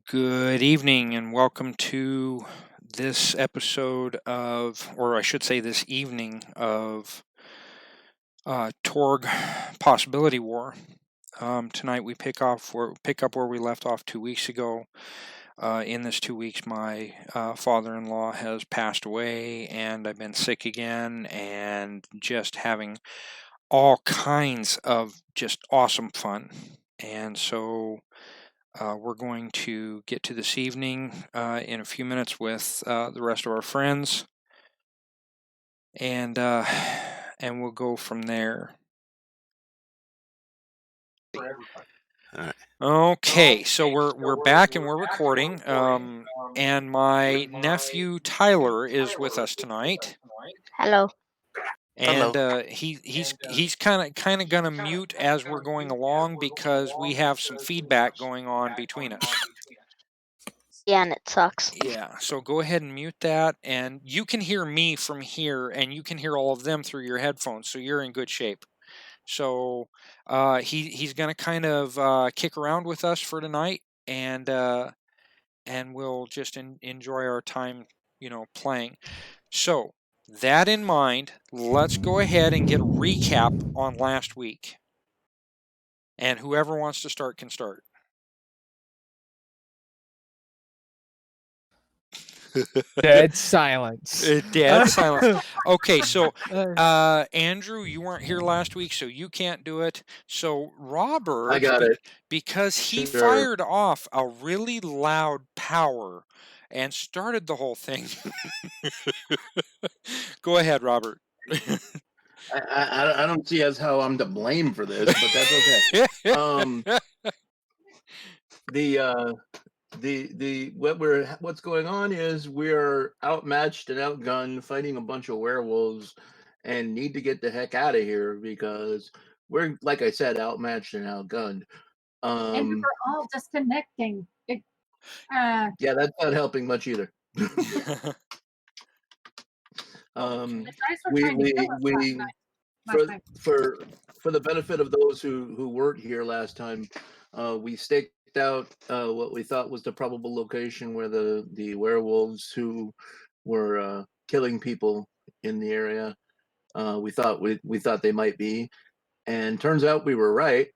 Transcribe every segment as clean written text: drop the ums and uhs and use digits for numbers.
Good evening and welcome to this episode of, or I should say this evening of Torg Possibility War. Tonight we pick up where we left off 2 weeks ago. In this 2 weeks, my father-in-law has passed away, and I've been sick again, and just having all kinds of just awesome fun. And so we're going to get to this evening in a few minutes with the rest of our friends, and we'll go from there. All right. Okay, so we're back and we're recording. And my nephew Tyler is with us tonight. Hello. And he's kind of gonna mute as we're going along because we have some feedback going on between us. Yeah, and it sucks. Yeah, so go ahead and mute that, and you can hear me from here, and you can hear all of them through your headphones, so you're in good shape. So he's going to kind of kick around with us for tonight, and we'll just enjoy our time, playing. So that in mind, let's go ahead and get a recap on last week. And whoever wants to start can start. Dead silence. Dead silence. Okay, so Andrew, you weren't here last week, so you can't do it. So Robert, I got it. Because he Sure. fired off a really loud power and started the whole thing. Go ahead, Robert. I don't see as how I'm to blame for this, but that's okay. What's going on is we're outmatched and outgunned, fighting a bunch of werewolves, and need to get the heck out of here because we're, like I said, outmatched and outgunned. And we're all disconnecting. Yeah, that's not helping much either. For the benefit of those who weren't here last time, we staked out what we thought was the probable location where the werewolves who were killing people in the area we thought they might be, and turns out we were right.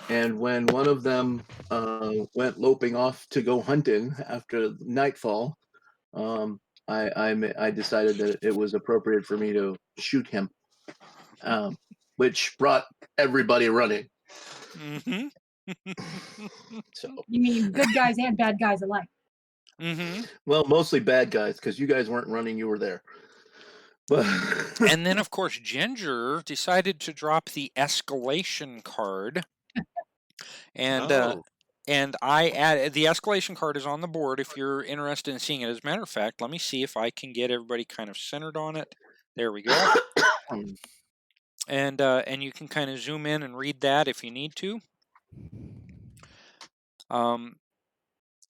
And when one of them went loping off to go hunting after nightfall, I decided that it was appropriate for me to shoot him, which brought everybody running. Mm-hmm. So you mean good guys and bad guys alike? Mm-hmm. Well, mostly bad guys, because you guys weren't running; you were there. But and then, of course, Ginger decided to drop the escalation card, and and I added the escalation card is on the board if you're interested in seeing it. As a matter of fact, let me see if I can get everybody kind of centered on it. There we go. And you can kind of zoom in and read that if you need to.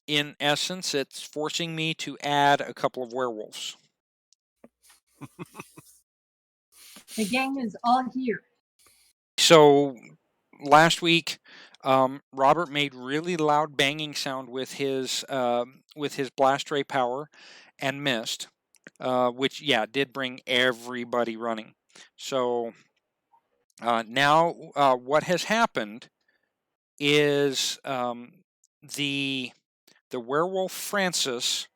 In essence, it's forcing me to add a couple of werewolves. The gang is all here. So last week, Robert made really loud banging sound with his blast ray power and missed, which did bring everybody running. So now what has happened is the werewolf Francis,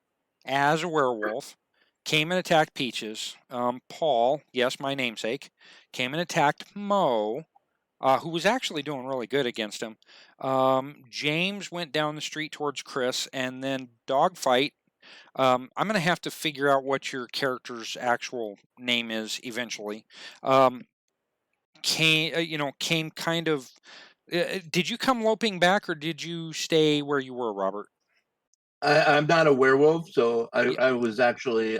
as a werewolf, came and attacked Peaches. Paul, yes, my namesake, came and attacked Mo, who was actually doing really good against him. James went down the street towards Chris, and then Dogfight. I'm going to have to figure out what your character's actual name is eventually. Came kind of. Did you come loping back, or did you stay where you were, Robert? I'm not a werewolf, so I was actually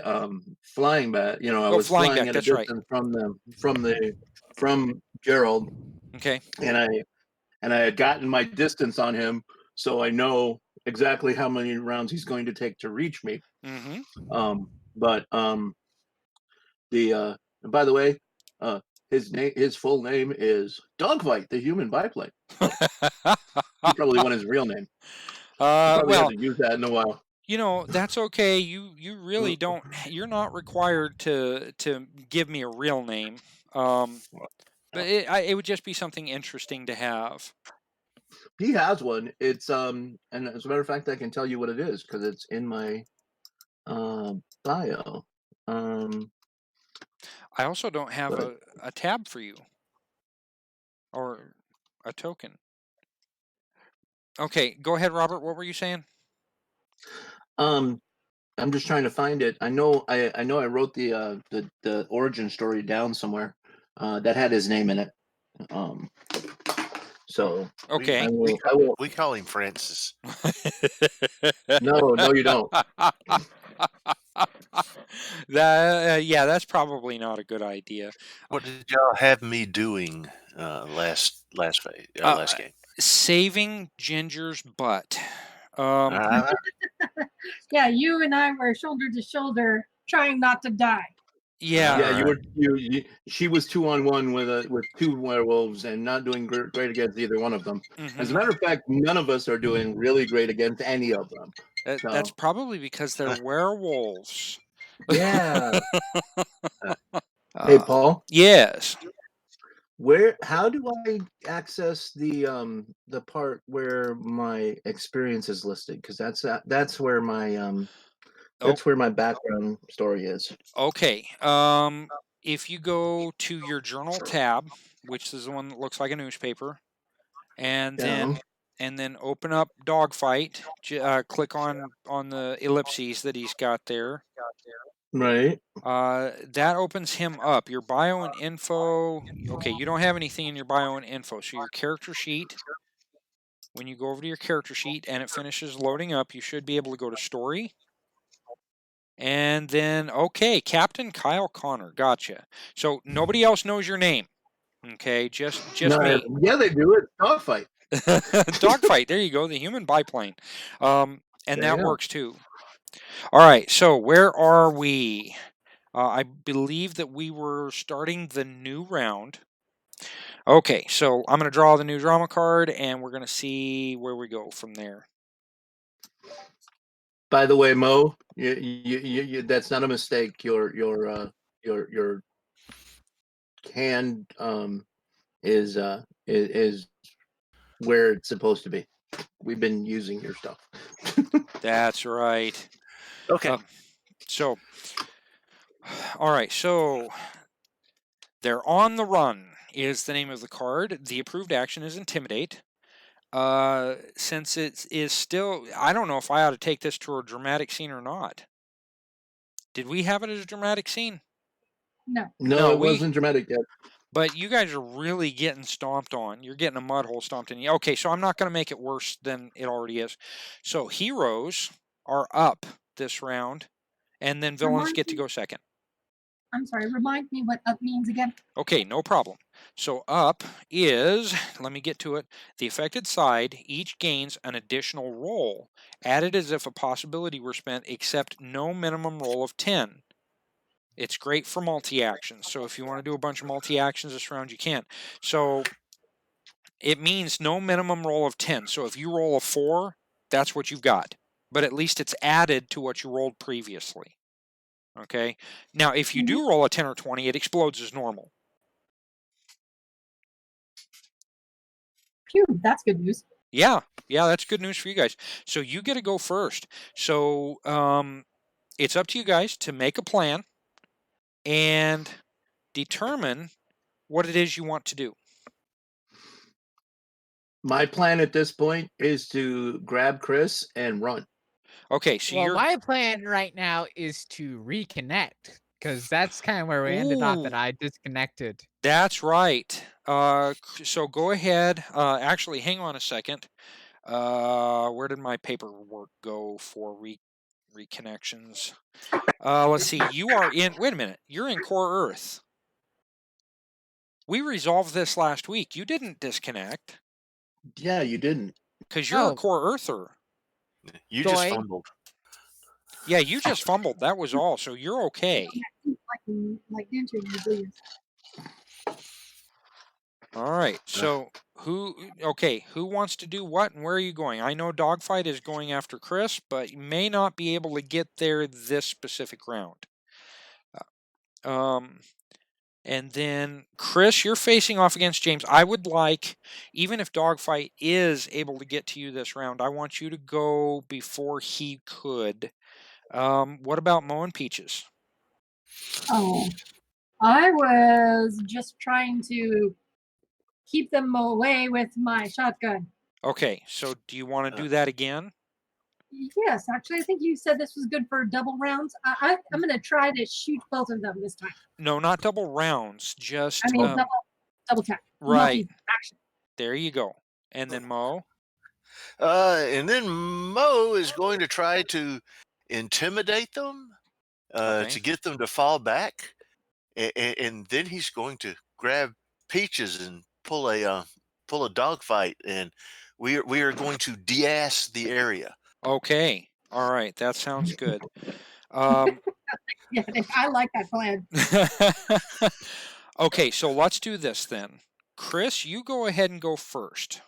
flying back. I was flying back, at a distance from Gerald. Okay. And I had gotten my distance on him, so I know exactly how many rounds he's going to take to reach me. Mm-hmm. By the way, his full name is Dogfight, the Human Biplane. He probably won his real name. Probably well, hasn't used that in a while. that's okay. You really don't. You're not required to give me a real name. But it would just be something interesting to have. He has one. It's and as a matter of fact, I can tell you what it is because it's in my bio. I also don't have But- a tab for you or a token. Okay, go ahead, Robert. What were you saying? I'm just trying to find it. I know I wrote the origin story down somewhere that had his name in it. So Okay. I will. We call him Francis. No, you don't. Yeah, that's probably not a good idea. What did y'all have me doing last game? Saving Ginger's butt. Yeah, you and I were shoulder to shoulder trying not to die. Yeah. You she was 2-on-1 with two werewolves and not doing great against either one of them. As a matter of fact, none of us are doing really great against any of them. That's probably because they're werewolves. Yeah. Hey, Paul. Yes. How do I access the part where my experience is listed? Because that's where my where my background story is. Okay. If you go to your journal tab, which is the one that looks like a newspaper, and then open up Dogfight, click on the ellipses that he's got there. Right. That opens him up. Your bio and info. Okay, you don't have anything in your bio and info. So your character sheet, when you go over to your character sheet and it finishes loading up, you should be able to go to story. And then, okay, Captain Kyle Connor. Gotcha. So nobody else knows your name. Okay, just me. Yeah, they do it. Dogfight. Dogfight. There you go. The human biplane. And that works too. All right. So where are we? I believe that we were starting the new round. Okay, so I'm going to draw the new drama card, and we're going to see where we go from there. By the way, Mo, you that's not a mistake. Your hand is where it's supposed to be. We've been using your stuff. That's right. Okay. So, all right. So, they're on the run is the name of the card. The approved action is intimidate. Since it is still, I don't know if I ought to take this to a dramatic scene or not. Did we have it as a dramatic scene? No, it wasn't dramatic yet. But you guys are really getting stomped on. You're getting a mud hole stomped in you. Okay, so I'm not going to make it worse than it already is. So heroes are up this round, and then villains get to go second. I'm sorry, remind me what up means again. Okay, no problem. So up is, let me get to it, the affected side each gains an additional roll, added as if a possibility were spent, except no minimum roll of 10. It's great for multi-actions, so if you want to do a bunch of multi-actions this round, you can. So it means no minimum roll of 10. So if you roll a 4, that's what you've got. But at least it's added to what you rolled previously. Okay? Now, if you do roll a 10 or 20, it explodes as normal. Phew, that's good news. Yeah, that's good news for you guys. So you get to go first. So it's up to you guys to make a plan and determine what it is you want to do. My plan at this point is to grab Chris and run. Okay, so my plan right now is to reconnect, because that's kind of where we ended up, and I disconnected. That's right. So go ahead. Actually, hang on a second. Where did my paperwork go for reconnections? Let's see. You are in. Wait a minute. You're in Core Earth. We resolved this last week. You didn't disconnect. Yeah, you didn't. Because you're a Core Earther. You just fumbled. Yeah, you just fumbled. That was all. So you're okay. Like Ninja usually is. All right. So who wants to do what and where are you going? I know Dogfight is going after Chris, but you may not be able to get there this specific round. And then Chris, you're facing off against James. I would like, even if Dogfight is able to get to you this round, I want you to go before he could. What about Mo and Peaches? Oh, I was just trying to keep them away with my shotgun. Okay, so do you want to do that again? Yes, actually, I think you said this was good for double rounds. I'm going to try to shoot both of them this time. No, not double rounds. Just I mean, double tap. right. Action. There you go. And then Mo. And then Mo is going to try to intimidate them to get them to fall back, and then he's going to grab Peaches and pull a dogfight, and we are going to de-ass the area. Okay. All right. That sounds good. Yeah, I like that plan. Okay, so let's do this then. Chris, you go ahead and go first.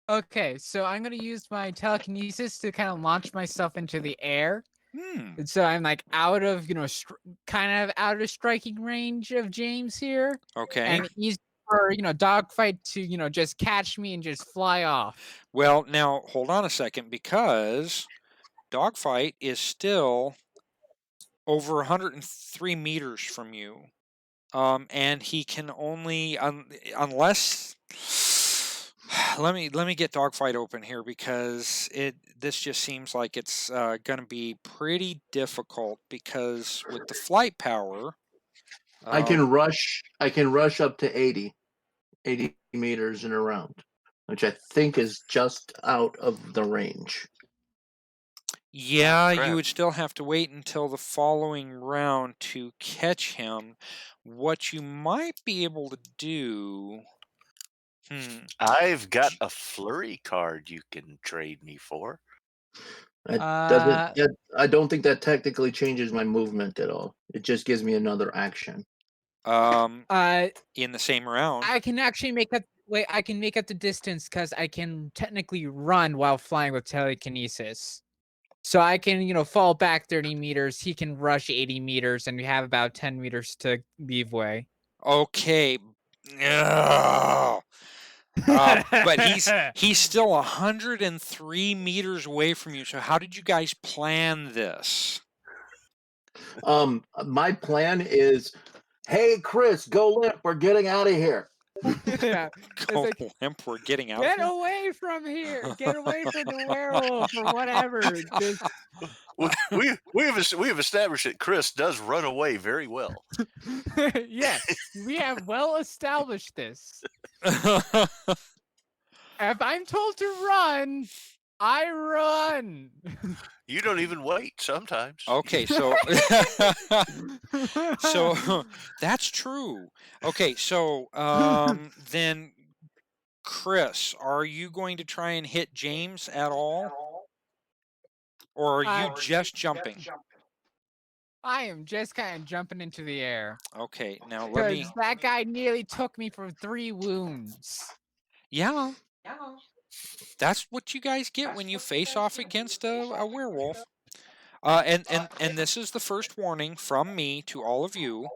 Okay, so I'm going to use my telekinesis to kind of launch myself into the air. And so I'm like out of, kind of out of striking range of James here. Okay. And easy for, Dogfight to, just catch me and just fly off. Well, now hold on a second, because Dogfight is still over 103 meters from you. And he can only, unless, let me get Dogfight open here, because this just seems like it's going to be pretty difficult, because with the flight power, I can rush up to 80 meters in a round, which I think is just out of the range. Yeah, you would still have to wait until the following round to catch him. What you might be able to do... I've got a flurry card you can trade me for. I don't think that technically changes my movement at all. It just gives me another action. In the same round. I can actually make up... Wait, I can make up the distance because I can technically run while flying with telekinesis. So I can, fall back 30 meters. He can rush 80 meters, and we have about 10 meters to leave way. Okay. But he's still 103 meters away from you. So how did you guys plan this? My plan is, hey, Chris, go limp. We're getting out of here. Go limp. We're getting out. Get away from here. Get away from the werewolf or whatever. Just... we have established that Chris does run away very well. Yes, we have well established this. If I'm told to run, I run. You don't even wait sometimes. Okay, so so that's true. Okay, so then Chris, are you going to try and hit James at all? Or are you just jumping? I am just kind of jumping into the air. Okay, now let me... That guy nearly took me for 3 wounds. Yeah. That's what you guys get when you face off against a werewolf. And this is the first warning from me to all of you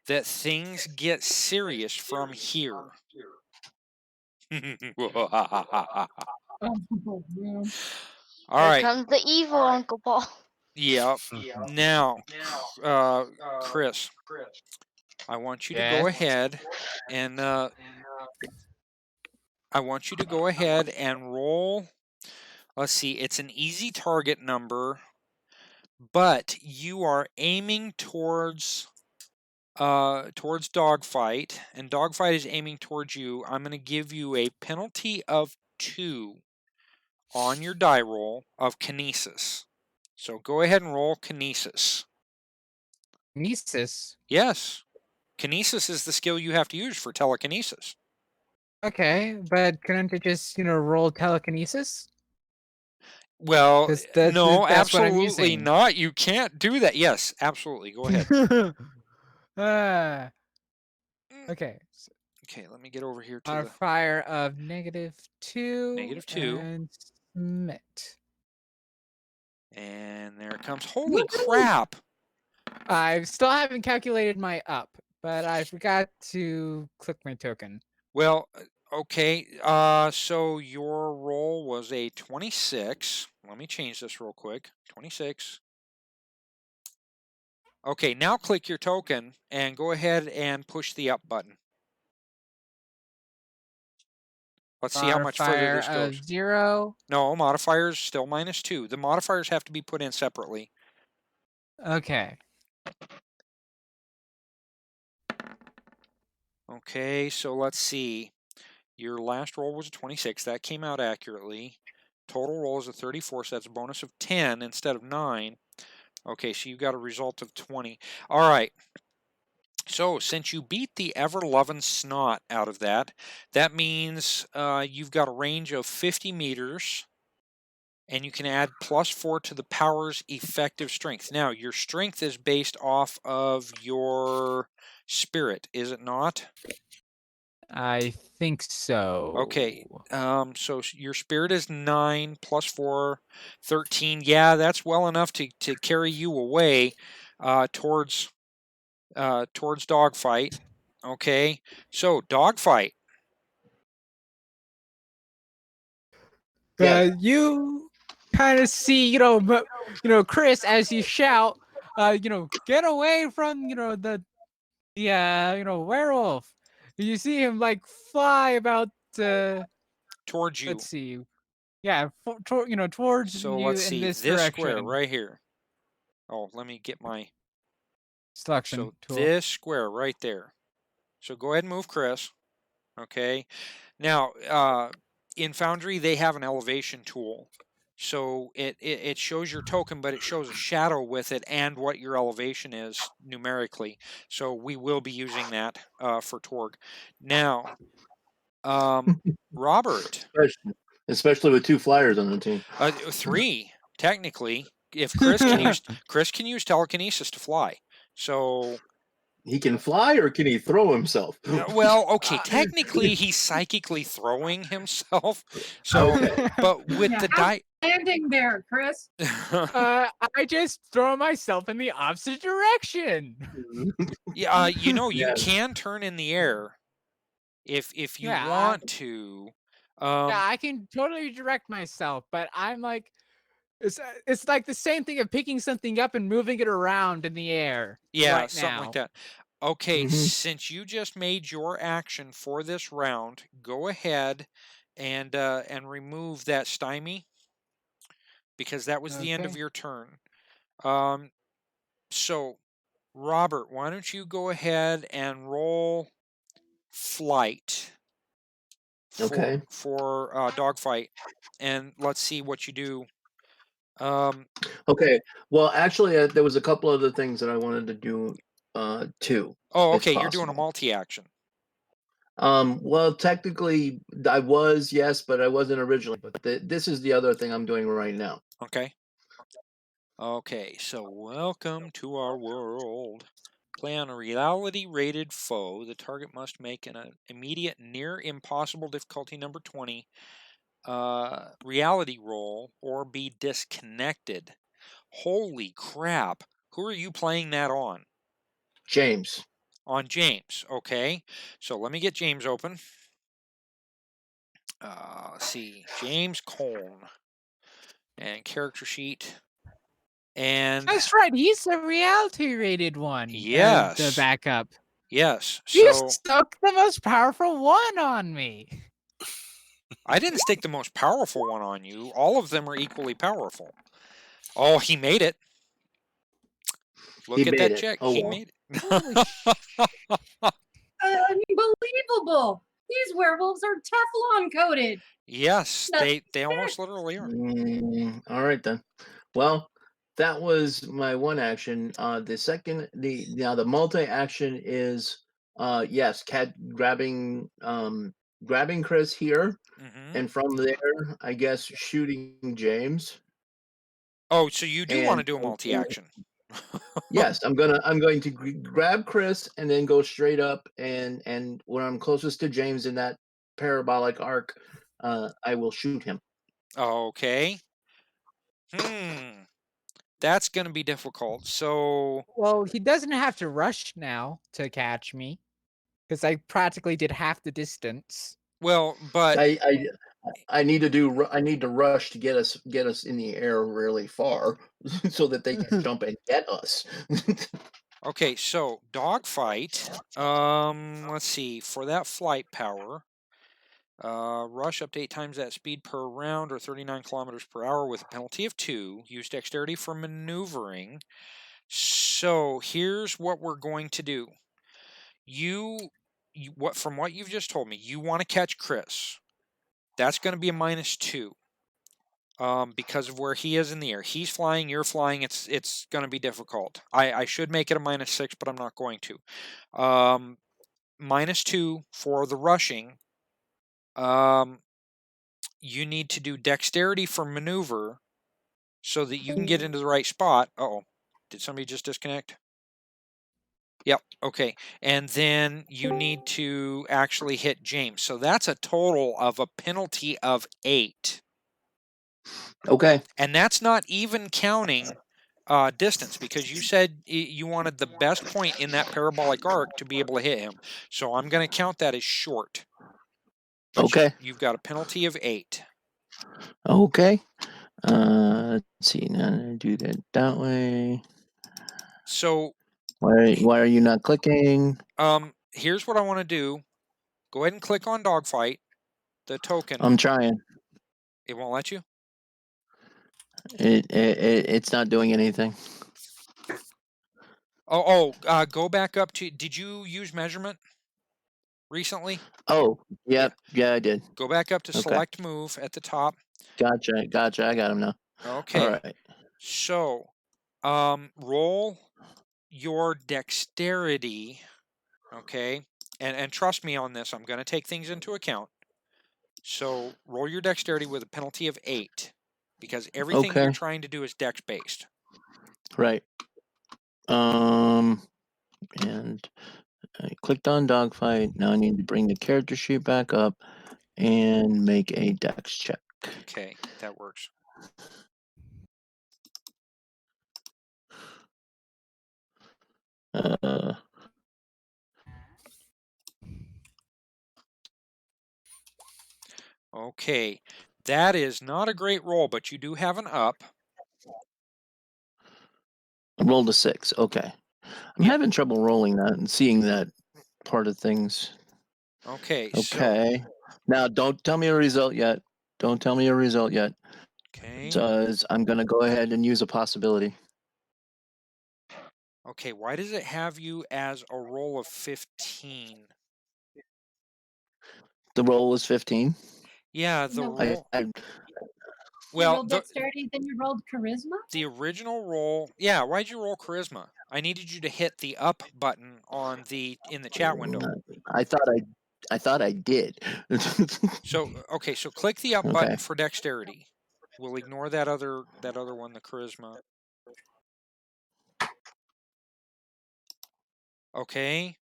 that things get serious from here. All right. Here comes the evil Uncle Paul. Yep. Now, Chris, I want you to go ahead and roll. Let's see. It's an easy target number, but you are aiming towards Dogfight, and Dogfight is aiming towards you. I'm going to give you a penalty of 2 on your die roll of kinesis. So go ahead and roll kinesis. Kinesis? Yes. Kinesis is the skill you have to use for telekinesis. Okay, but couldn't it just, roll telekinesis? Well, no, that's absolutely not. You can't do that. Yes, absolutely. Go ahead. Okay. Okay, let me get over here to the Modifier of -2. -2. And submit. And there it comes. Holy crap! I still haven't calculated my up, but I forgot to click my token. Well, okay. So your roll was a 26. Let me change this real quick. 26. Okay, now click your token and go ahead and push the up button. Let's see how much further this Modifier goes. of 0. No, modifiers still -2. The modifiers have to be put in separately. Okay. Okay, so let's see. Your last roll was a 26. That came out accurately. Total roll is a 34, so that's a bonus of 10 instead of 9. Okay, so you got a result of 20. All right. So since you beat the ever-loving snot out of that, that means you've got a range of 50 meters, and you can add +4 to the power's effective strength. Now, your strength is based off of your spirit, is it not? I think so. Okay, so your spirit is 9 +4, 13. Yeah, that's well enough to carry you away towards dogfight. Okay, so dogfight. Yeah. You kind of see, Chris as you shout, get away from, the werewolf. You see him like fly about Towards you. let's see. Yeah, towards So you let's in see this this direction. square right here. Oh, let me get my Selection tool. this square right there. So go ahead and move Chris. Okay. Now, in Foundry, they have an elevation tool. So it shows your token, but it shows a shadow with it and what your elevation is numerically. So we will be using that for Torg. Now, Robert. Especially with 2 flyers on the team. 3, technically. If Chris can use telekinesis to fly. So he can fly, or can he throw himself? well, okay, technically he's psychically throwing himself. So, Okay. but with Yeah, the how's landing there, Chris? I just throw myself in the opposite direction. Yeah, you Yes. can turn in the air if you Yeah, want to. Yeah, I can totally direct myself, but I'm like, it's like the same thing of picking something up and moving it around in the air. Yeah, right something now. like that. Okay, Mhm. since you just made your action for this round, go ahead and remove that stymie, because that was the end of Okay. your turn. So Robert, why don't you go ahead and roll flight Okay. for dogfight, and let's see what you do. Okay. Well, actually, there was a couple other things that I wanted to do too. Oh, if okay, you're doing a possible. multi-action. Well, technically, I was, yes, but I wasn't originally. But this is the other thing I'm doing right now. Okay. Okay, so welcome to our world. Play on a reality-rated foe. The target must make an immediate near impossible difficulty number 20 reality roll or be disconnected. Holy crap. Who are you playing that on? James. On James. Okay. So let me get James open. Let's see. James Coln. And character sheet. And That's right. He's the reality rated one. yes. The backup. Yes. You So stuck the most powerful one on me. I didn't stick the most powerful one on you. All of them are equally powerful. Oh, he made it. Look He at made that it. check. Oh, He well. made it. Unbelievable! These werewolves are Teflon coated. Yes, That's they almost literally are. All right then. Well, that was my one action. The second, the multi-action is yes, grabbing Chris here, Mhm. and from there, I guess shooting James. Oh, so you do want to And do a multi-action. Yes, I'm going to grab Chris and then go straight up, and when I'm closest to James in that parabolic arc, I will shoot him. Okay. That's going to be difficult. So, Well, he doesn't have to rush now to catch me, because I practically did half the distance. well, but I need to rush to get us in the air really far so that they can jump and get us. okay, so dogfight. Let's see. For that flight power, rush up to 8 times that speed per round, or 39 kilometers per hour, with a penalty of 2. Use dexterity for maneuvering. So here's what we're going to do. From what you've just told me, you want to catch Chris. That's going to be a -2. Because of where he is in the air. He's flying, you're flying. It's going to be difficult. I should make it a -6, but I'm not going to. -2 for the rushing. You need to do dexterity for maneuver so that you can get into the right spot. Uh-oh. Did somebody just disconnect? Yep. Okay. And then you need to actually hit James. So that's a total of a penalty of 8. Okay. And that's not even counting distance, because you said you wanted the best point in that parabolic arc to be able to hit him. So I'm going to count that as short. But Okay. You've got a penalty of 8. Okay. Let's see. Now I do that way. So why are you not clicking? Here's what I want to do. Go ahead and click on dogfight, the token. I'm trying. It won't let you? It's not doing anything. Go back up to. Did you use measurement recently? Oh, yep. Yeah, I did. Go back up to Okay. select move at the top. Gotcha. I got him now. Okay. All right. So, roll your dexterity. Okay. And trust me on this. I'm going to take things into account. So, roll your dexterity with a penalty of 8, because everything Okay. you're trying to do is dex based. Right. And I clicked on dogfight. Now I need to bring the character sheet back up and make a dex check. Okay, that works. Okay, that is not a great roll, but you do have an up. I rolled a 6. Okay. I'm having trouble rolling that and seeing that part of things. Okay. Okay. So, now don't tell me a result yet. Okay. Because I'm going to go ahead and use a possibility. Okay, why does it have you as a roll of 15? The roll was 15? Yeah, the roll. You rolled dexterity, then you rolled charisma? The original roll. Yeah, why'd you roll charisma? I needed you to hit the up button in the chat window. I thought I did. So click the up button for dexterity. We'll ignore that other one, the charisma. Okay.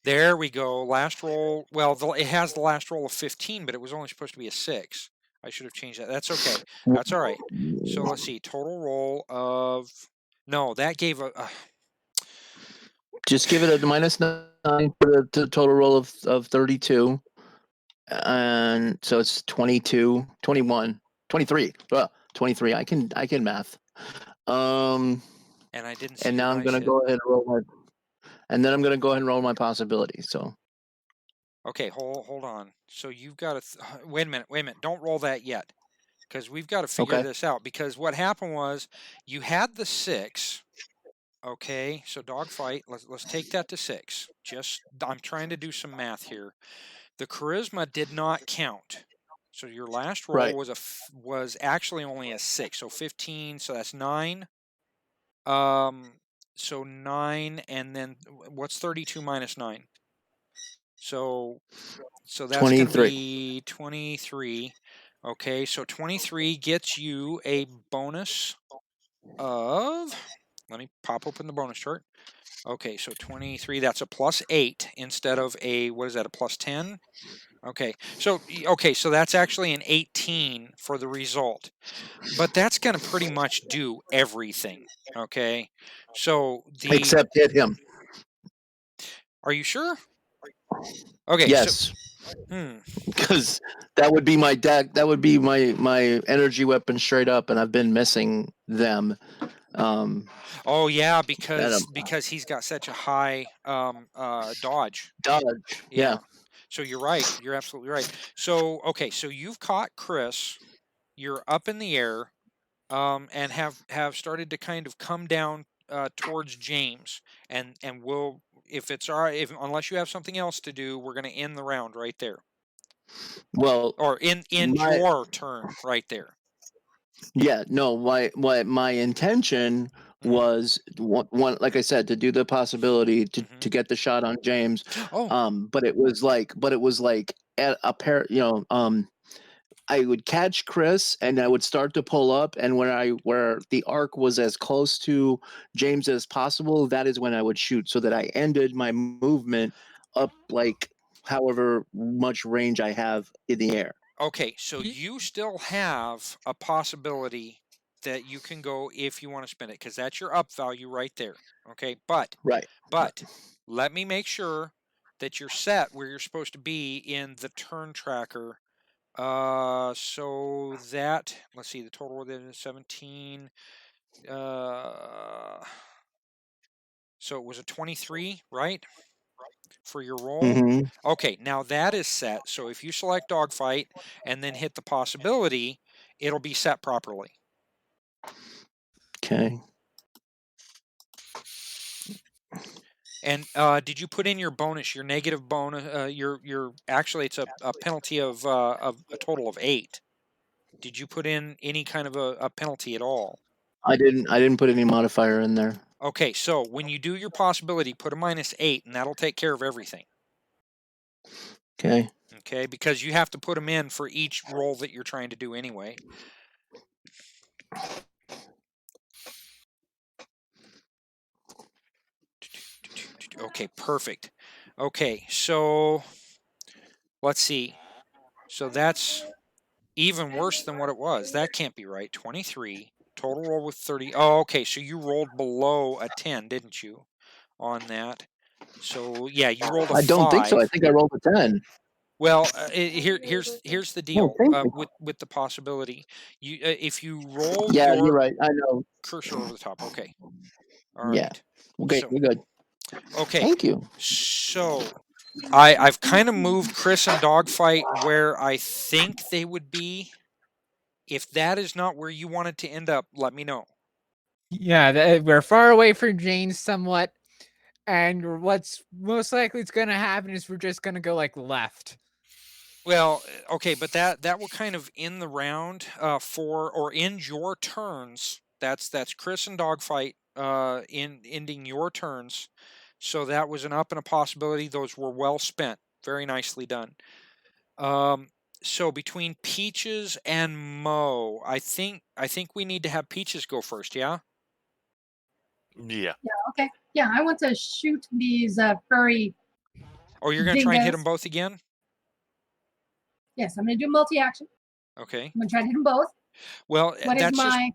There we go. Last roll. Well, it has the last roll of 15, but it was only supposed to be a 6. I should have changed that. That's okay. That's all right. So let's see. Total roll of. No, that gave a. Just give it a -9 for the total roll of 32. And so it's 22, 21, 23. Well, 23. I can math. And I didn't see. And now I'm going to go ahead and roll my. And then I'm going to go ahead and roll my possibility. So. Okay, hold on. So you've got to wait a minute. Don't roll that yet, because we've got to figure this out. Because what happened was you had the 6. Okay, so dogfight. Let's take that to 6. I'm trying to do some math here. The charisma did not count. So your last roll was actually only a 6. So 15. So that's 9. So 9, and then what's 32 minus 9? So that's going to be 23. Okay, so 23 gets you a bonus of Let me pop open the bonus chart. Okay, so 23, that's a +8 instead of a, what is that, a +10? Okay, so that's actually an 18 for the result. But that's going to pretty much do everything, okay? So Except hit him. Are you sure? Okay, Yes. So, Because that would be my deck. That would be my energy weapon straight up, and I've been missing them. Oh yeah, because he's got such a high dodge. Yeah. So you're right. You're absolutely right. So okay, so you've caught Chris. You're up in the air, and have started to kind of come down towards James, and we'll, if it's all right, unless you have something else to do, we're going to end the round right there. Well, or in your turn right there. Yeah, no, my intention was one, like I said, to do the possibility to get the shot on James. But it was like at a pair, I would catch Chris and I would start to pull up, and where the arc was as close to James as possible, that is when I would shoot, so that I ended my movement up like however much range I have in the air. Okay, so you still have a possibility that you can go if you want to spend it, because that's your up value right there. Okay, but let me make sure that you're set where you're supposed to be in the turn tracker. So that, let's see, the total within 17. So it was a 23, right? For your roll. Okay, now that is set. So if you select dogfight and then hit the possibility, it'll be set properly. Okay. And did you put in your bonus, your negative bonus? Your actually, it's a penalty of a total of 8. Did you put in any kind of a penalty at all? I didn't put any modifier in there. Okay, so when you do your possibility, put a -8, and that'll take care of everything. Okay. Okay, because you have to put them in for each roll that you're trying to do anyway. Okay, perfect. Okay, so let's see. So that's even worse than what it was. That can't be right. 23. Total roll with 30. Oh, okay, so you rolled below a 10, didn't you, on that? So, yeah, you rolled a 5. I don't think so. I think I rolled a 10. Well, here's the deal with the possibility. You if you roll you're right. I know. Cursor over the top. Okay. All right. Yeah. Okay, we're good. Okay. Thank you. So I've kind of moved Chris and Dogfight where I think they would be. If that is not where you wanted to end up, let me know. Yeah, we're far away from James somewhat, and what's most likely is going to happen is we're just going to go like left. Well, okay, but that will kind of end the round or end your turns. That's Chris and Dogfight ending your turns. So that was an up and a possibility. Those were well spent. Very nicely done. So between Peaches and Mo, I think we need to have Peaches go first, yeah? Yeah. Yeah, okay. Yeah, I want to shoot these furry. Oh, you're going to try and hit them both again? Yes, I'm going to do multi-action. Okay. I'm going to try to hit them both. Well,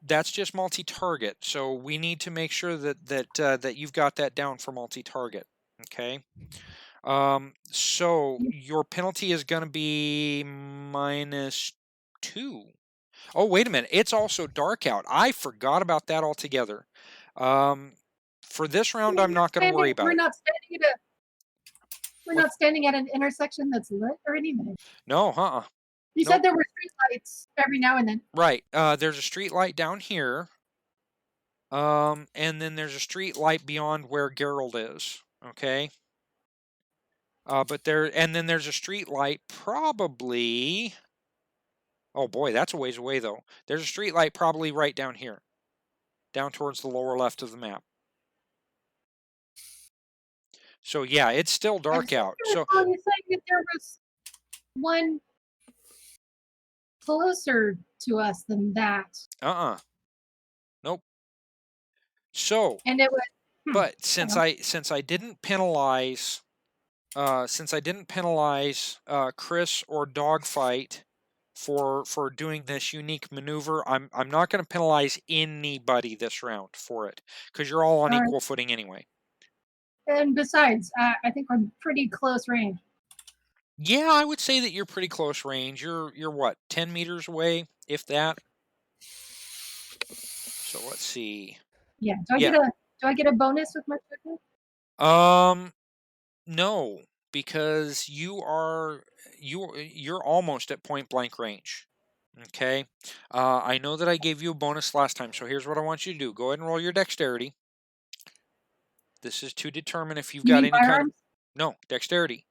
that's just multi-target. So we need to make sure that you've got that down for multi-target. Okay. So your penalty is going to be -2. Oh, wait a minute. It's also dark out. I forgot about that altogether. For this round, I'm not going to worry about it. We're not standing at an intersection that's lit or anything. No, You said there were street lights every now and then. Right. There's a street light down here. And then there's a street light beyond where Gerald is. Okay. And then there's a street light probably. Oh boy, that's a ways away though. There's a street light probably right down here, down towards the lower left of the map. So yeah, it's still dark out. So you're saying that there was one closer to us than that. Nope. So, And it was. but since I didn't penalize Chris or Dogfight for doing this unique maneuver, I'm not going to penalize anybody this round for it because you're all on All right. equal footing anyway. And besides, I think we're pretty close range. Yeah, I would say that you're pretty close range. You're what, 10 meters away, if that. So let's see. Yeah. Do I get a bonus with my shotgun? No, because you're almost at point blank range. Okay. I know that I gave you a bonus last time, so here's what I want you to do. Go ahead and roll your dexterity. This is to determine if you've You got mean any kind of firearms? no dexterity.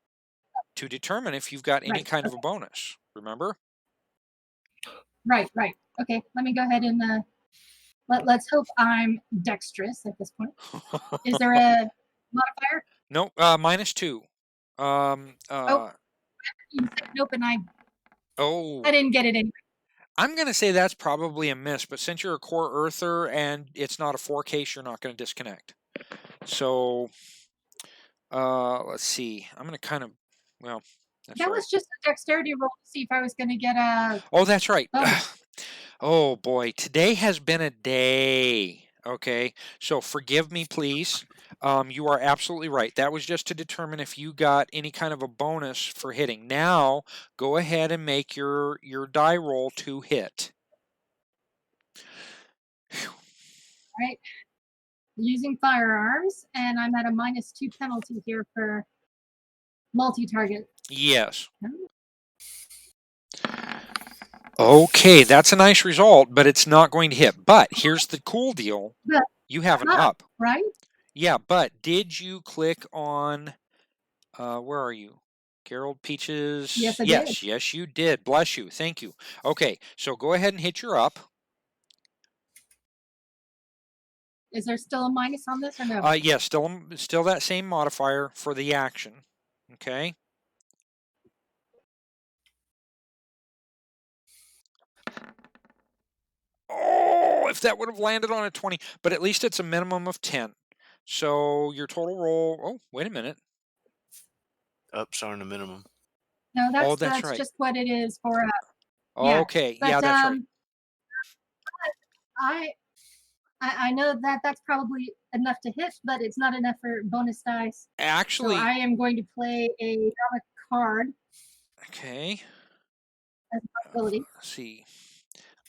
To determine if you've got any Right, kind of a bonus. Remember? Right. Okay, let me go ahead and let's hope I'm dexterous at this point. Is there a modifier? No, -2. You said nope, and Oh, I didn't get it anyway. I'm going to say that's probably a miss, but since you're a core earther and it's not a 4 case, you're not going to disconnect. So, let's see. I'm going to kind of, well, that's That right. was just a dexterity roll to see if I was going to get a. Oh, that's right. bonus. Oh boy, today has been a day. Okay, so forgive me, please. You are absolutely right. That was just to determine if you got any kind of a bonus for hitting. Now, go ahead and make your die roll to hit. Right. Using firearms, and I'm at a -2 penalty here for multi-target. Yes. Okay, that's a nice result, but it's not going to hit. But here's the cool deal. But You have an up, up. right? Yeah, but did you click on, where are you? Gerald Peaches? Yes, I did. Yes, you did. Bless you. Thank you. Okay, so go ahead and hit your up. Is there still a minus on this or no? Yeah, still that same modifier for the action. Okay. Oh, if that would have landed on a 20, but at least it's a minimum of 10. So your total roll, oh, wait a minute. Ups aren't a minimum. No, that's that's right. just what it is for. Yeah, Okay, but, yeah, that's right. I know that that's probably enough to hit, but it's not enough for bonus dice. Actually, So I am going to play a drama card okay. as a possibility. Let's see.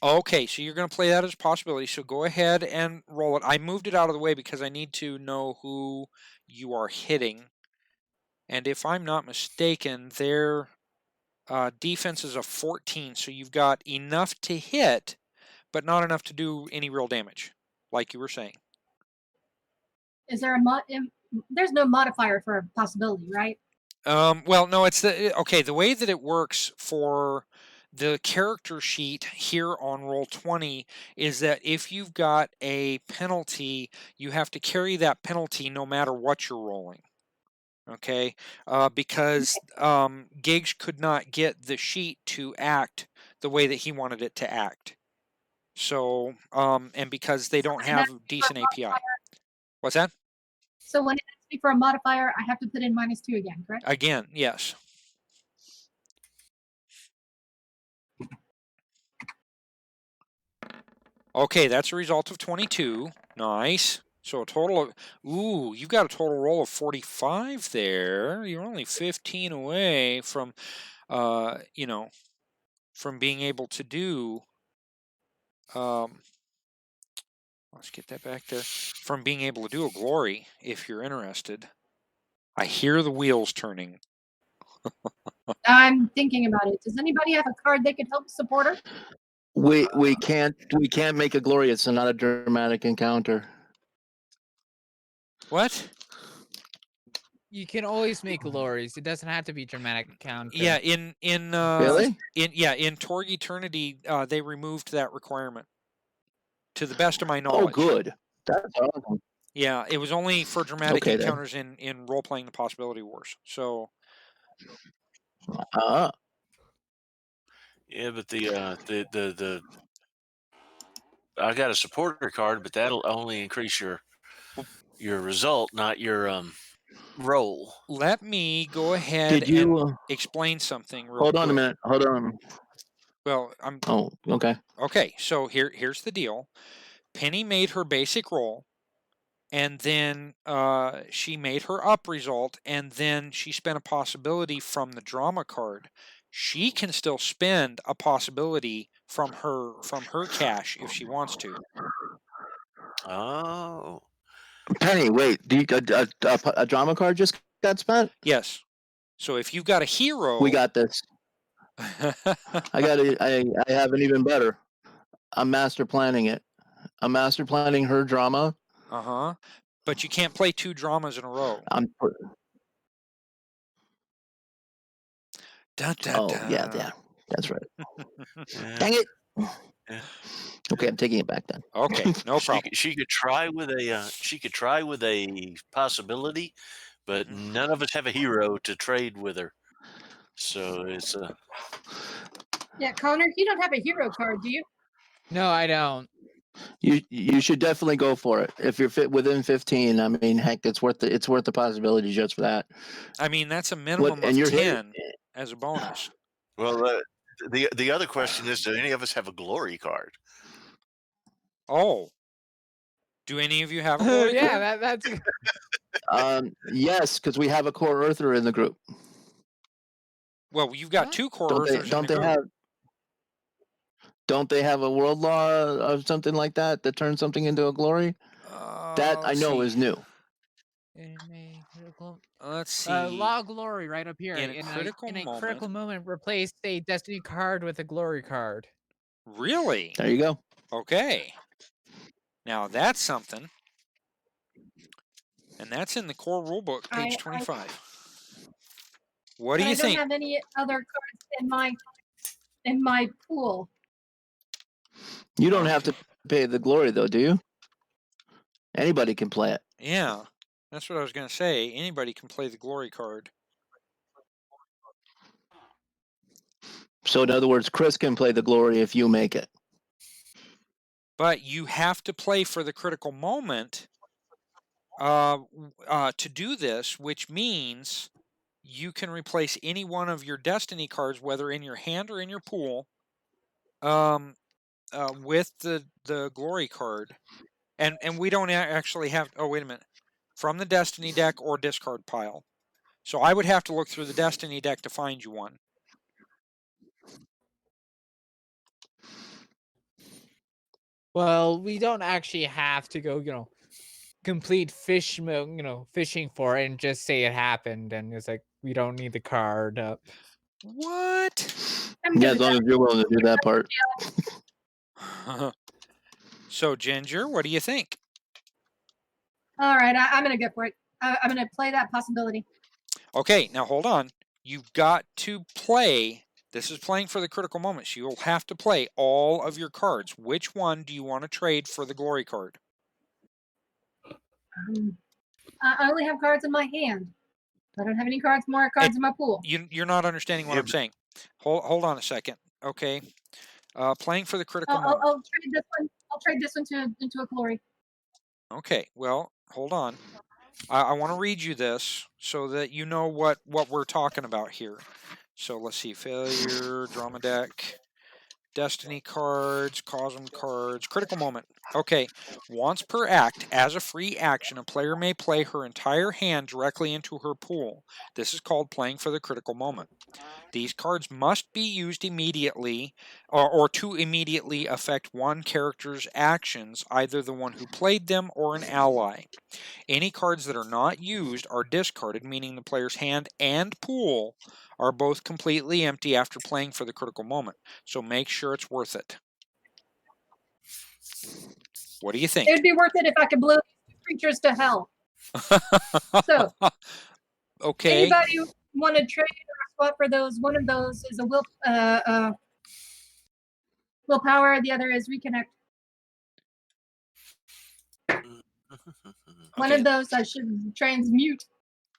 Okay, so you're going to play that as a possibility. So go ahead and roll it. I moved it out of the way because I need to know who you are hitting. And if I'm not mistaken, their defense is a 14. So you've got enough to hit, but not enough to do any real damage, like you were saying. Is there there's no modifier for a possibility, right? Well, no, it's the way that it works for the character sheet here on Roll20 is that if you've got a penalty, you have to carry that penalty no matter what you're rolling. Okay, because Giggs could not get the sheet to act the way that he wanted it to act. So, and because they don't have decent API. What's that? So when it asks me for a modifier, I have to put in -2 again, correct? Again, yes. Okay, that's a result of 22. Nice. So a total of, ooh, you've got a total roll of 45 there. You're only 15 away from, from being able to do, let's get that back there, from being able to do a glory, if you're interested. I hear the wheels turning. I'm thinking about it. Does anybody have a card that could help support her? We can't make a glory. It's not a dramatic encounter. What? You can always make glories. It doesn't have to be dramatic encounter. Yeah, in Really? in Torg Eternity, they removed that requirement. To the best of my knowledge. Oh, good. That's awesome. Yeah, it was only for dramatic Okay, then. encounters in role playing the Possibility Wars. So. Yeah, but the I got a supporter card, but that'll only increase your result, not your roll. Let me go ahead Did you and explain something real hold on quick. a minute? Hold on. Well, I'm Oh, okay. okay. So here's the deal. Penny made her basic roll, and then she made her up result, and then she spent a possibility from the drama card. She can still spend a possibility from her cache if she wants to. Oh. Penny, wait. Do you, a drama card just got spent? Yes. So if you've got a hero, We got this. I have an even better. I'm master planning it. I'm master planning her drama. Uh-huh. But you can't play 2 dramas in a row. Dun, dun, Oh, dun. yeah. That's right. Yeah. Dang it. Yeah. Okay, I'm taking it back then. Okay, no problem. She could try with a possibility, but none of us have a hero to trade with her. So it's Yeah, Connor, you don't have a hero card, do you? No, I don't. You should definitely go for it. If you're fit within 15, I mean, heck, it's worth the possibility just for that. I mean, that's a minimum of 10 as a bonus. well. The other question is, do any of us have a glory card? Oh. Do any of you have a glory card? Yeah, that's yes, because we have a core earther in the group. Well, you've got 2 core earthers Don't in the group. Don't they have a world law of something like that turns something into a glory? That I know is new. Let's see. Law of glory right up here. In a critical moment, replace a destiny card with a glory card. Really? There you go. Okay. Now that's something. And that's in the core rulebook, page 25. What do you think? I don't have any other cards in my pool. You don't have to pay the glory, though, do you? Anybody can play it. Yeah, that's what I was going to say. Anybody can play the glory card. So, in other words, Chris can play the glory if you make it. But you have to play for the critical moment to do this, which means you can replace any one of your destiny cards, whether in your hand or in your pool, with the glory card. And we don't actually have... Oh, wait a minute. From the destiny deck or discard pile. So I would have to look through the destiny deck to find you one. Well, we don't actually have to go, complete fishing for it and just say it happened, and it's like we don't need the card. What? Yeah, as long as you're willing to do that part. So, Ginger, what do you think? All right, I'm going to go for it. I'm going to play that possibility. Okay, now hold on. You've got to play. This is playing for the critical moments. You'll have to play all of your cards. Which one do you want to trade for the glory card? I only have cards in my hand. I don't have any more cards in my pool. You're not understanding what I'm saying. Hold on a second. Okay. Playing for the critical moment. I'll trade this one. I'll trade this one into a glory. Okay. Well, hold on. I want to read you this so that you know what we're talking about here. So let's see. Failure, drama deck, destiny cards, cosm cards, critical moment. Okay. Once per act, as a free action, a player may play her entire hand directly into her pool. This is called playing for the critical moment. These cards must be used immediately or to immediately affect one character's actions, either the one who played them or an ally. Any cards that are not used are discarded, meaning the player's hand and pool are both completely empty after playing for the critical moment. So make sure it's worth it. What do you think? It'd be worth it if I could blow these creatures to hell. So, okay. Anybody want to trade or swap for those? One of those is a willpower. The other is reconnect. One of those I should transmute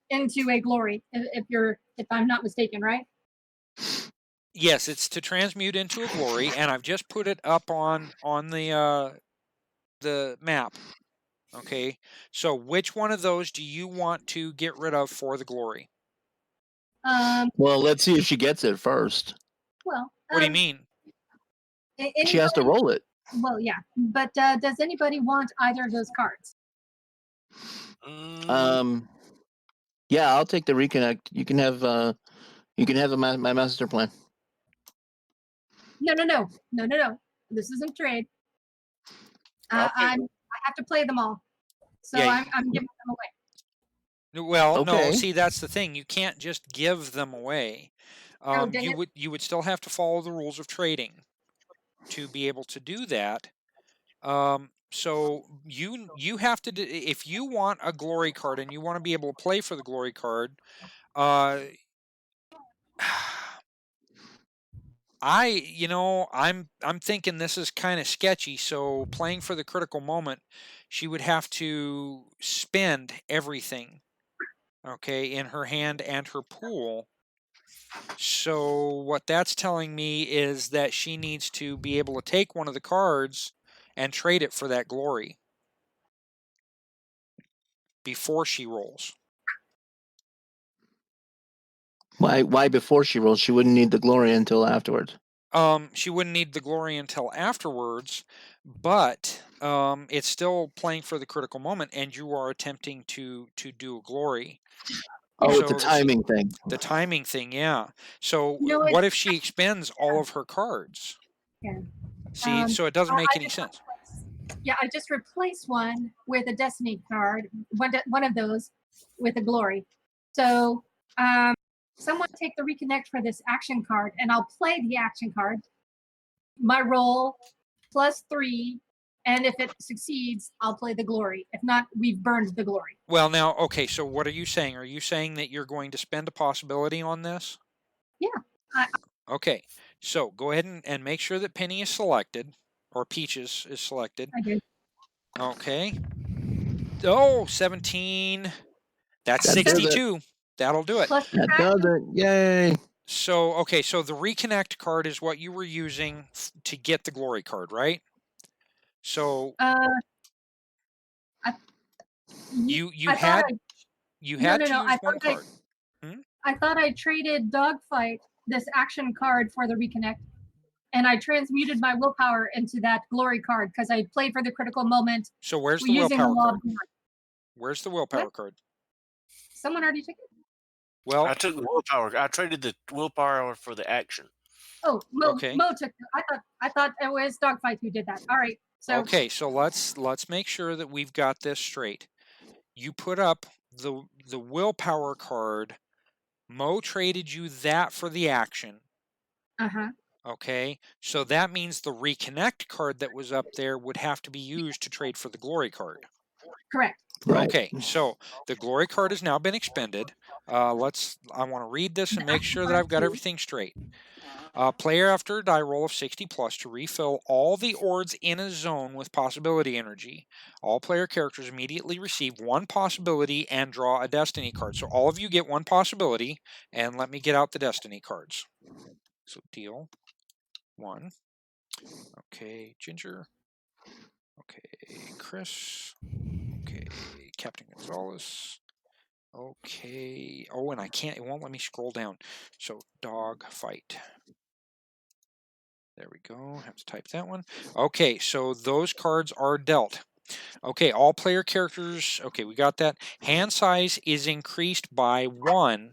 into a glory, if I'm not mistaken, right? Yes, it's to transmute into a glory, and I've just put it up on the map. Okay, so which one of those do you want to get rid of for the glory? Well, let's see if she gets it first. Well, What do you mean? She has to roll it. Well, yeah, but does anybody want either of those cards? Yeah, I'll take the reconnect. You can have my master plan. No. This isn't trade. I have to play them all, so Yeah, I'm giving them away. well, no. Okay. See, that's the thing. You can't just give them away. Dang You it. would still have to follow the rules of trading to be able to do that. So you have to if you want a glory card and you want to be able to play for the glory card. I'm thinking this is kind of sketchy. So playing for the critical moment, she would have to spend everything, okay, in her hand and her pool. So what that's telling me is that she needs to be able to take one of the cards and trade it for that glory before she rolls. Why before she rolls? She wouldn't need the glory until afterwards. She wouldn't need the glory until afterwards, but it's still playing for the critical moment, and you are attempting to do a glory. Oh, it's So a timing thing. The timing thing, yeah. So No, what if she expends all of her cards? Yeah. See, so it doesn't make any sense. Yeah, I just replaced one with a destiny card, one of those with a glory. So someone take the reconnect for this action card, and I'll play the action card. My roll +3, and if it succeeds, I'll play the glory. If not, we've burned the glory. Well, now, okay, so what are you saying? Are you saying that you're going to spend a possibility on this? Yeah. Okay, so go ahead and make sure that Penny is selected, or Peaches is selected. I did. Okay. Oh, 17. That's That does it. 62. That'll do it. Plus That does it. Yay. So, okay, so the reconnect card is what you were using to get the glory card, right? So you had to use one card. I thought I traded Dogfight, this action card, for the reconnect, and I transmuted my willpower into that glory card because I played for the critical moment. So where's the willpower card? Glory. Where's the willpower card? Someone already took it? Well, I took the willpower. I traded the willpower for the action. Oh, Mo Okay. took it. I thought it was Dogfight who did that. All right. So okay, so let's make sure that we've got this straight. You put up the willpower card. Mo traded you that for the action. Okay, so that means the reconnect card that was up there would have to be used to trade for the glory card. Correct. Right. Okay, so the glory card has now been expended. I want to read this and make sure that I've got everything straight. Player after a die roll of 60 plus to refill all the orbs in a zone with possibility energy. All player characters immediately receive one possibility and draw a destiny card. So all of you get one possibility, and let me get out the destiny cards. So deal 1. Okay, Ginger. Okay, Chris. Okay, Captain Gonzalez. Okay. Oh, and it won't let me scroll down. So dog fight. There we go. Have to type that one. Okay, so those cards are dealt. Okay, all player characters. Okay, we got that. Hand size is increased by 1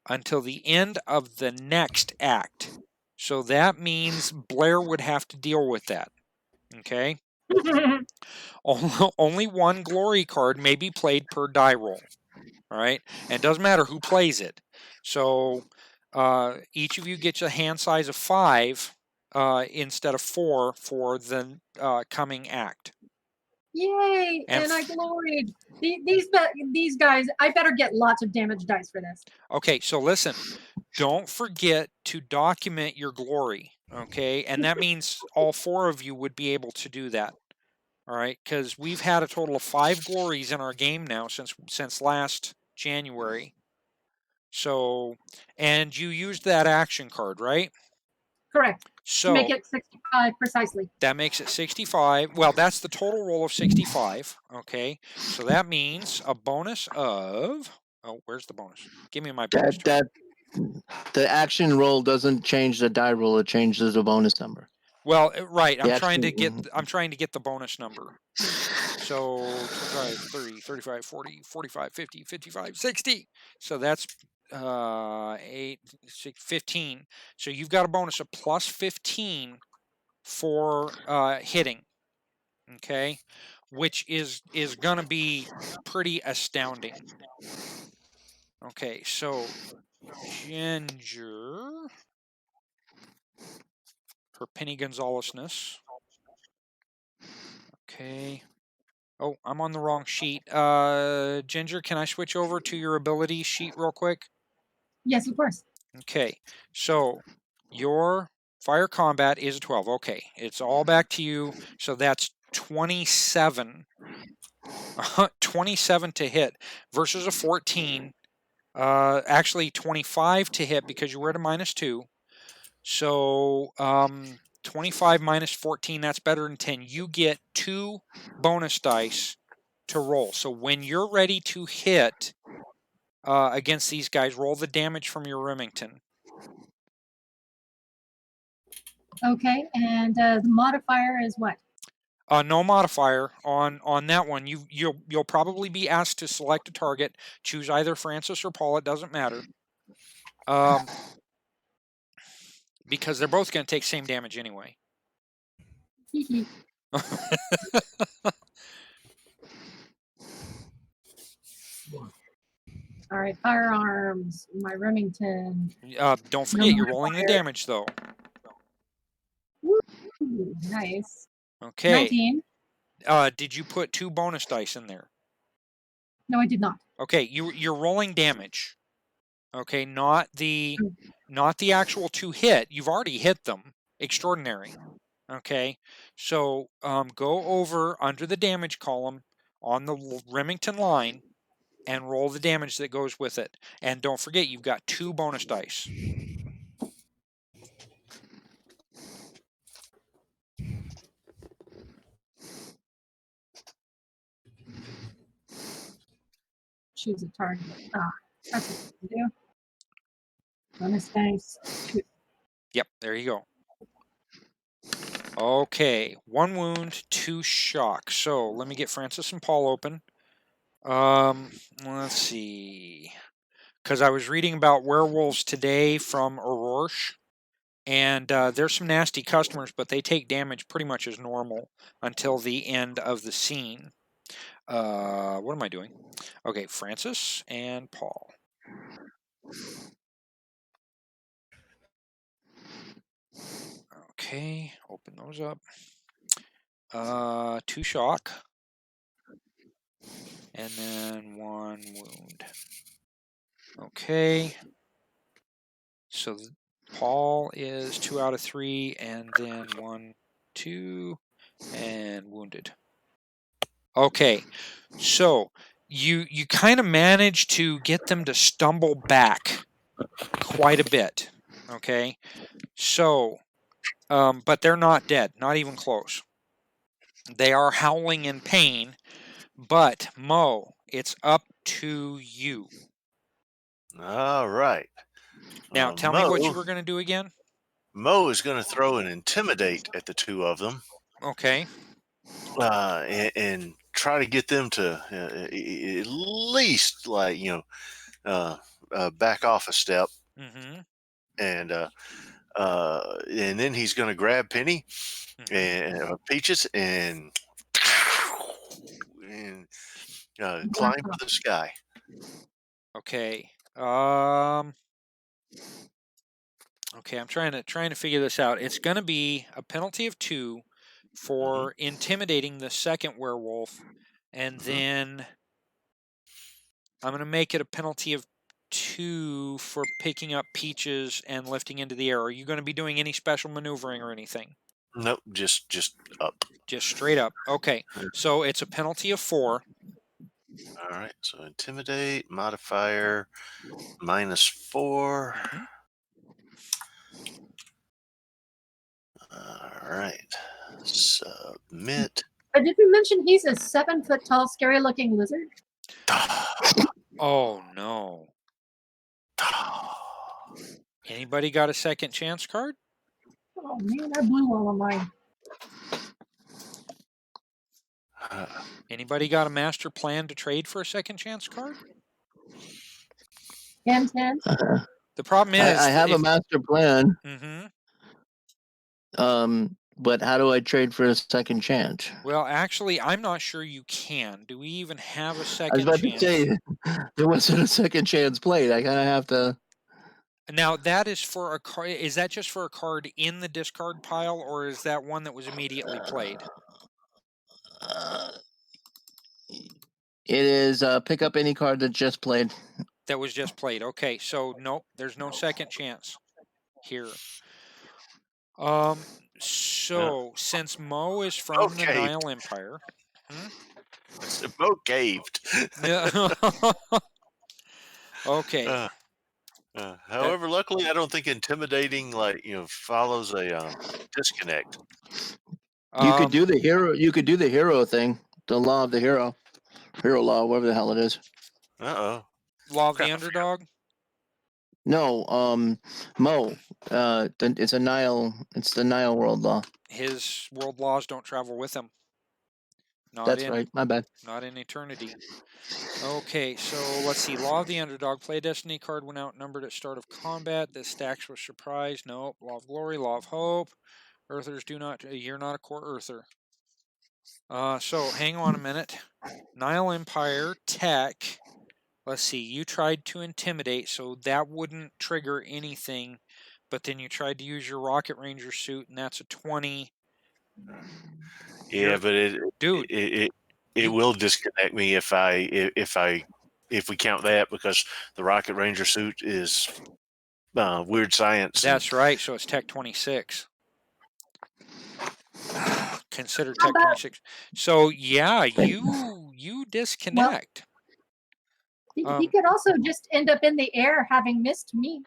until the end of the next act. So that means Blair would have to deal with that. Okay. Only one glory card may be played per die roll. All right, and it doesn't matter who plays it. So each of you gets a hand size of 5 instead of 4 for the coming act. Yay! And I gloried. These guys, I better get lots of damage dice for this. Okay, so listen, don't forget to document your glory. Okay, and that means all 4 of you would be able to do that. All right, because we've had a total of 5 glories in our game now since last January. So, and you used that action card, right? Correct. So make it 65 precisely. that makes it 65. Well, that's the total roll of 65. Okay. So that means a bonus of. Oh, where's the bonus? Give me my bonus. The action roll doesn't change the die roll; it changes the bonus number. Well, right. I'm The trying to action- get. I'm trying to get the bonus number. So 25, 30, 35, 40, 45, 50, 55, 60. So that's 8, 6, 15. So you've got a bonus of plus 15 for hitting. Okay, which is going to be pretty astounding. Okay, so Ginger, her Penny Gonzalez-ness. Okay. Oh, I'm on the wrong sheet. Ginger, can I switch over to your ability sheet real quick? Yes, of course. Okay, so your fire combat is a 12. Okay, it's all back to you. So that's 27. 27 to hit versus a 14. Actually 25 to hit because you were at a -2. So 25 minus 14, that's better than 10. You get 2 bonus dice to roll. So when you're ready to hit against these guys, roll the damage from your Remington. Okay, and the modifier is what? No modifier on that one. You'll probably be asked to select a target. Choose either Francis or Paul. It doesn't matter. Because they're both going to take same damage anyway. All right, firearms, my Remington. Don't forget, you're rolling the damage though. Woo, nice. Okay. 19. Did you put 2 bonus dice in there? No, I did not. Okay, you're rolling damage. Okay, not the actual 2 hit. You've already hit them. Extraordinary. Okay, so go over under the damage column on the Remington line and roll the damage that goes with it. And don't forget, you've got 2 bonus dice. Choose a target. That's what you do. Bonus dice. Yep, there you go. Okay, 1 wound, 2 shock. So let me get Francis and Paul open. Let's see. Because I was reading about werewolves today from Aurora, and there's some nasty customers, but they take damage pretty much as normal until the end of the scene. What am I doing? Okay, Francis and Paul. Okay, open those up. 2 shock. And then 1 wound. Okay. So Paul is 2 out of 3, and then 1, 2, and wounded. Okay, so you kind of manage to get them to stumble back quite a bit. Okay, so but they're not dead, not even close. They are howling in pain, but Mo, it's up to you. All right. Now, tell me what you were going to do again. Mo is going to throw an intimidate at the 2 of them. Okay. And try to get them to at least, like, back off a step. Mm-hmm. And then he's going to grab Penny and Peaches and climb to the sky. Okay. Okay, I'm trying to figure this out. It's going to be a penalty of 2 for intimidating the second werewolf, and then I'm going to make it a penalty of 2 for picking up Peaches and lifting into the air. Are you going to be doing any special maneuvering or anything? Nope, just up. Just straight up. Okay, so it's a penalty of 4. All right, so intimidate, modifier, -4. All right. Submit. But did we mention he's a 7-foot tall, scary-looking lizard? Oh no. Anybody got a second chance card? Oh man, I blew all of mine. Anybody got a master plan to trade for a second chance card? 10. The problem is I have a master plan. Mm-hmm. But how do I trade for a second chance? Well, actually, I'm not sure you can. Do we even have a I was second about chance? to say there wasn't a second chance played. I kind of have to. Now, that is for a card. Is that just for a card in the discard pile, or is that one that was immediately played? It is pick up any card that just played. That was just played. Okay, so nope, there's no second chance here. So since Mo is from the Nile Empire, Mo caved. Okay. However, luckily, I don't think intimidating follows a disconnect. You could do the hero. You could do the hero thing. The law of the hero law, whatever the hell it is. Uh-oh. Law of the underdog. No, Mo. It's a Nile. It's the Nile world law. His world laws don't travel with him. That's right. My bad. Not in eternity. Okay, so let's see. Law of the underdog. Play a destiny card when outnumbered at start of combat. This stacks with surprise. Nope. Law of glory. Law of hope. Earthers do not. You're not a core earther. So hang on a minute. Nile Empire tech. Let's see. You tried to intimidate, so that wouldn't trigger anything. But then you tried to use your Rocket Ranger suit, and that's a 20. Yeah, but it will disconnect me if we count that, because the Rocket Ranger suit is weird science. That's right. So it's Tech 26. Consider Tech 26. So yeah, you disconnect. Well, he could also just end up in the air having missed me.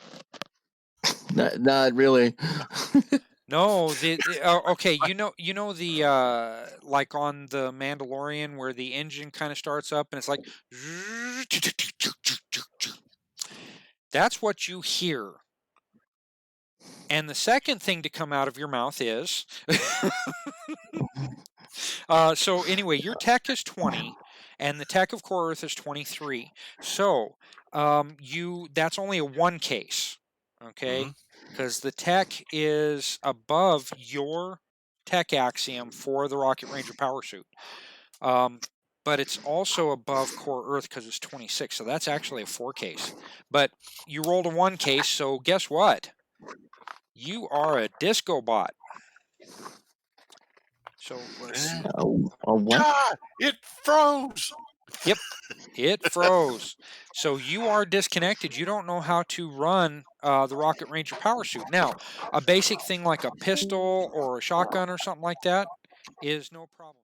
Not really. No, okay. You know the like on the Mandalorian where the engine kind of starts up and it's like that's what you hear. And the second thing to come out of your mouth is so anyway, your tech is 20 and the tech of Core Earth is 23. So that's only a one case, okay? Because the tech is above your tech axiom for the Rocket Ranger power suit. But it's also above Core Earth because it's 26. So that's actually a 4 case. But you rolled a 1 case, so guess what? You are a disco bot. So let's see. What? God, it froze. Yep, it froze. So you are disconnected. You don't know how to run the Rocket Ranger power suit. Now, a basic thing like a pistol or a shotgun or something like that is no problem.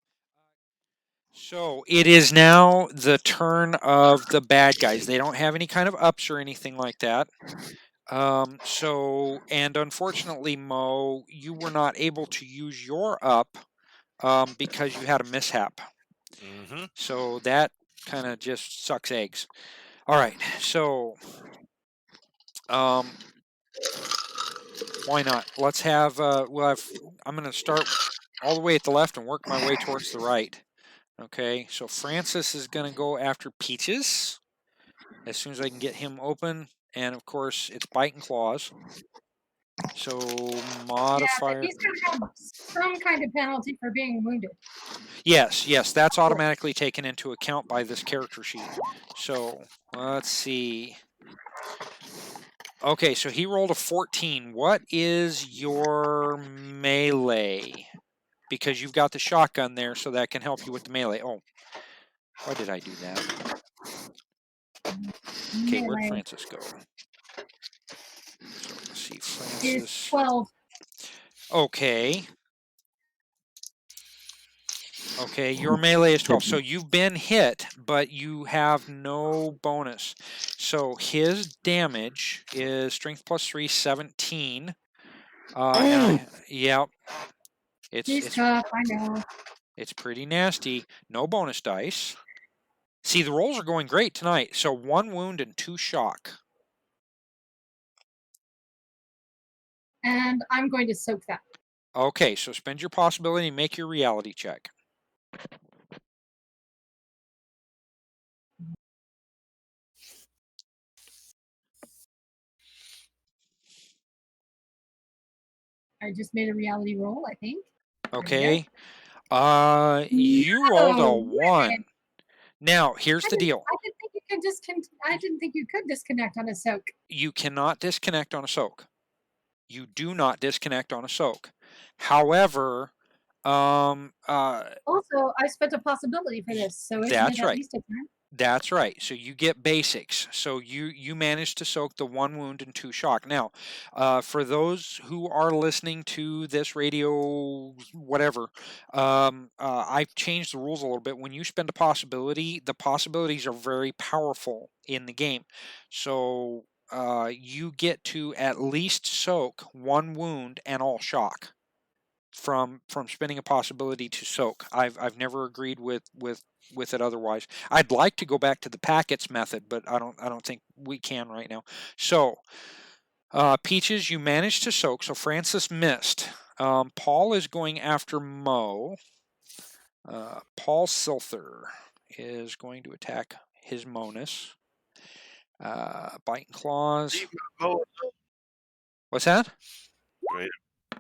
So it is now the turn of the bad guys. They don't have any kind of ups or anything like that. And unfortunately, Mo, you were not able to use your up because you had a mishap. So that kind of just sucks eggs. All right, so why not? Let's have I'm going to start all the way at the left and work my way towards the right. Okay, so Francis is going to go after Peaches as soon as I can get him open, and of course it's bite and claws. So modifier. Yeah, but he's going to have some kind of penalty for being wounded. Yes, that's automatically taken into account by this character sheet. So let's see. Okay, so he rolled a 14. What is your melee? Because you've got the shotgun there, so that can help you with the melee. Oh, why did I do that? Okay, where'd Francis go? So let's see, Francis. Is 12. Okay. Okay, your melee is 12. So you've been hit, but you have no bonus. So his damage is strength plus 3, 17. Yeah, He's it's tough, I know. it's pretty nasty. No bonus dice. See, the rolls are going great tonight. So 1 wound and 2 shock. And I'm going to soak that. Okay, so spend your possibility and make your reality check. I just made a reality roll, I think. Okay. You rolled a 1. Now, here's the deal. I didn't think you could I didn't think you could disconnect on a soak. You cannot disconnect on a soak. You do not disconnect on a soak. However, Also, I spent a possibility for this, so isn't That's it at right. least a turn? That's right. So you get basics. So you managed to soak the 1 wound and 2 shock. Now, for those who are listening to this radio, whatever, I've changed the rules a little bit. When you spend a possibility, the possibilities are very powerful in the game. So you get to at least soak 1 wound and all shock from spending a possibility to soak. I've never agreed with it otherwise. I'd like to go back to the packets method, but I don't think we can right now. So Peaches, you managed to soak, so Francis missed. Paul is going after Mo. Paul Silther is going to attack his Monus. Bite and claws. Leave my Mo alone. What's that? Great.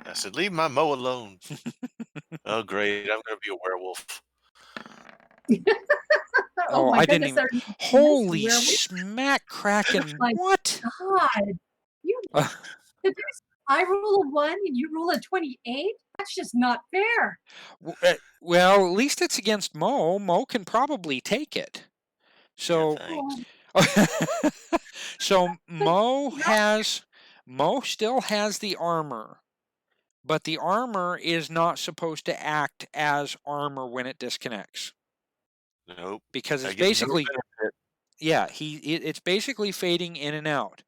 I said, leave my Mo alone. Oh, great. I'm going to be a werewolf. Oh, my I didn't goodness, even. Holy smack cracking! My What? God, I roll a 1 and you roll a 28. That's just not fair. Well, at least it's against Mo. Mo can probably take it. So, Yeah, so Mo still has the armor, but the armor is not supposed to act as armor when it disconnects. Nope. Because it's basically, it's basically fading in and out.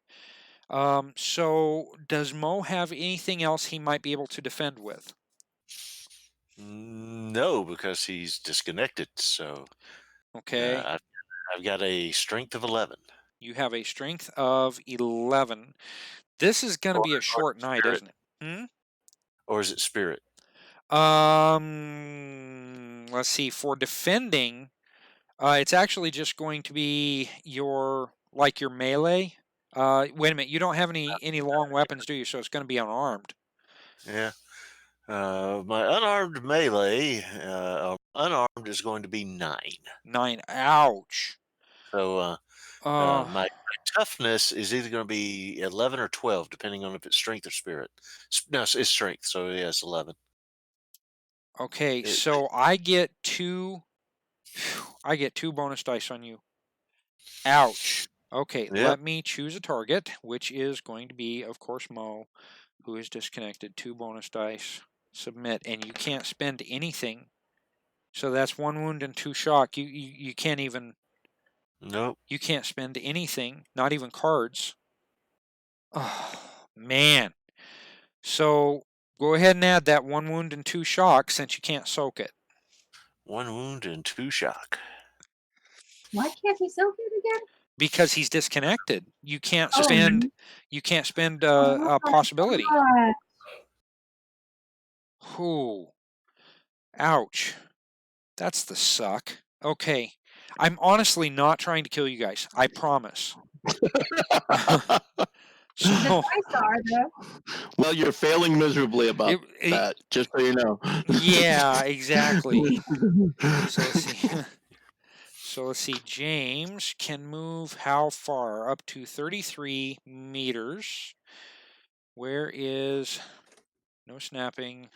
So does Mo have anything else he might be able to defend with? No, because he's disconnected. So, okay, I've got a strength of 11. You have a strength of 11. This is going to be a short night, isn't it? Or is it spirit? Let's see. For defending, it's actually just going to be your melee. Wait a minute. You don't have any long weapons, do you? So it's going to be unarmed. Yeah. My unarmed melee, unarmed is going to be 9. 9. Ouch. So my toughness is either going to be 11 or 12, depending on if it's strength or spirit. No, it's strength. So yeah, it's 11. Okay, so I get 2. I get 2 bonus dice on you. Ouch. Okay, let me choose a target, which is going to be, of course, Mo, who is disconnected. 2 bonus dice. Submit, and you can't spend anything. So that's 1 wound and 2 shock. You can't even. Nope. You can't spend anything, not even cards. Oh man. So go ahead and add that 1 wound and 2 shock since you can't soak it. 1 wound and 2 shock. Why can't he soak it again? Because he's disconnected. You can't spend. You can't spend a possibility. Ooh. Ouch. That's the suck. Okay. I'm honestly not trying to kill you guys. I promise. So, well, you're failing miserably about that, just so you know. Yeah, exactly. So let's see. James can move how far? Up to 33 meters. Where is... No snapping.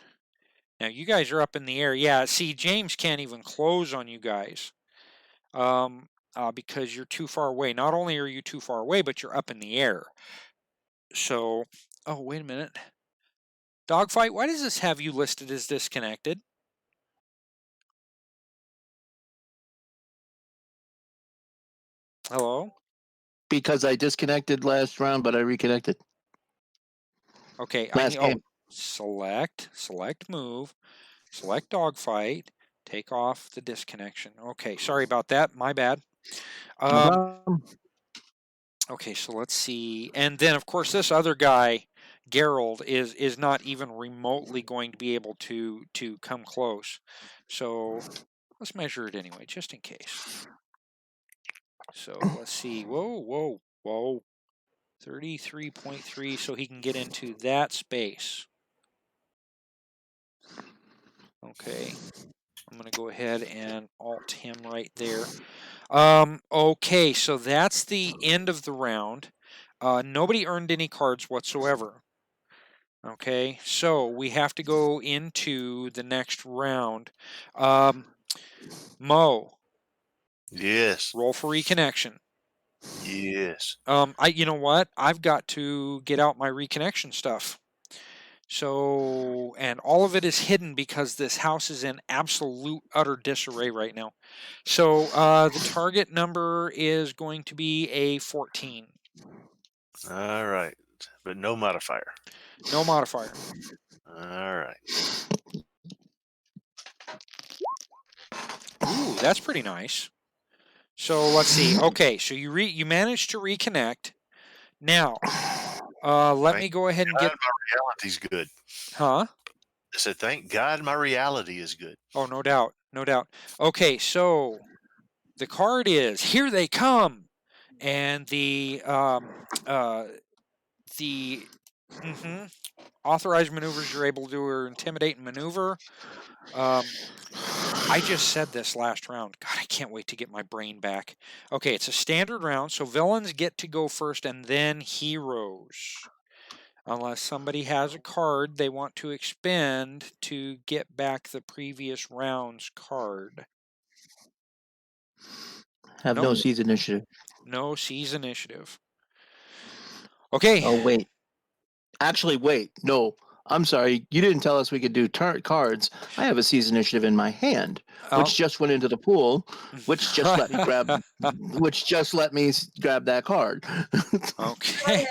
Now, you guys are up in the air. Yeah, see, James can't even close on you guys. Because you're too far away. Not only are you too far away, but you're up in the air. So, oh, wait a minute. Dogfight, why does this have you listed as disconnected? Hello? Because I disconnected last round, but I reconnected. Okay. Last game. select move, select dogfight, take off the disconnection. Okay, sorry about that. My bad. No problem. Okay, so let's see. And then, of course, this other guy, Gerald, is not even remotely going to be able to come close. So let's measure it anyway, just in case. So let's see. Whoa. 33.3, so he can get into that space. Okay. I'm going to go ahead and alt him right there. Okay, so that's the end of the round. Nobody earned any cards whatsoever. Okay, so we have to go into the next round. Mo. Yes. Roll for reconnection. Yes. You know what? I've got to get out my reconnection stuff. So, and all of it is hidden because this house is in absolute utter disarray right now. So, the target number is going to be a 14. All right. But no modifier. No modifier. All right. Ooh, that's pretty nice. So let's see. Okay, so you managed to reconnect. Now, let me go ahead and get. My reality's good. Huh? I said, thank God my reality is good. Oh, no doubt, no doubt. Okay, so the card is Here They Come, and the authorized maneuvers you're able to do are intimidate and maneuver. I just said this last round. God, I can't wait to get my brain back. Okay, it's a standard round, so villains get to go first and then heroes. Unless somebody has a card they want to expend to get back the previous round's card. Have no seize initiative. No seize initiative. Okay. Oh, wait. Actually, wait. No. I'm sorry. You didn't tell us we could do cards. I have a seize initiative in my hand, which just went into the pool, which just let me grab that card. Okay.